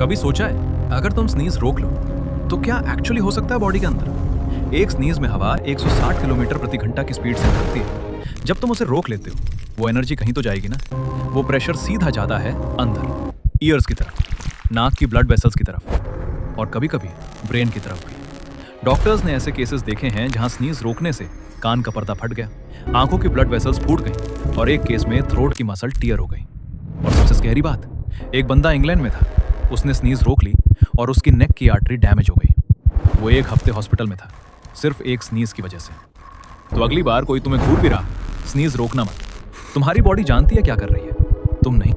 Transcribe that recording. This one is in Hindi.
कभी सोचा है अगर तुम स्नीज रोक लो तो क्या एक्चुअली हो सकता है बॉडी के अंदर? एक स्नीज में हवा 160 किलोमीटर प्रति घंटा की स्पीड से निकलती है। जब तुम उसे रोक लेते हो वो एनर्जी कहीं तो जाएगी ना। वो प्रेशर सीधा जाता है अंदर, ईयर्स की तरफ, नाक की ब्लड वेसल्स की तरफ और कभी कभी ब्रेन की तरफ भी। डॉक्टर्स ने ऐसे केसेस देखे हैं जहां स्नीज रोकने से कान का पर्दा फट गया, आंखों की ब्लड वेसल्स फूट गई और एक केस में थ्रोट की मसल टियर हो गई। और सबसे स्कैरी बात, एक बंदा इंग्लैंड में था, उसने स्नीज रोक ली और उसकी नेक की आर्टरी डैमेज हो गई। वो 1 हफ्ते हॉस्पिटल में था, सिर्फ एक स्नीज की वजह से। तो अगली बार कोई तुम्हें घूर भी रहा, स्नीज रोकना मत। तुम्हारी बॉडी जानती है क्या कर रही है, तुम नहीं।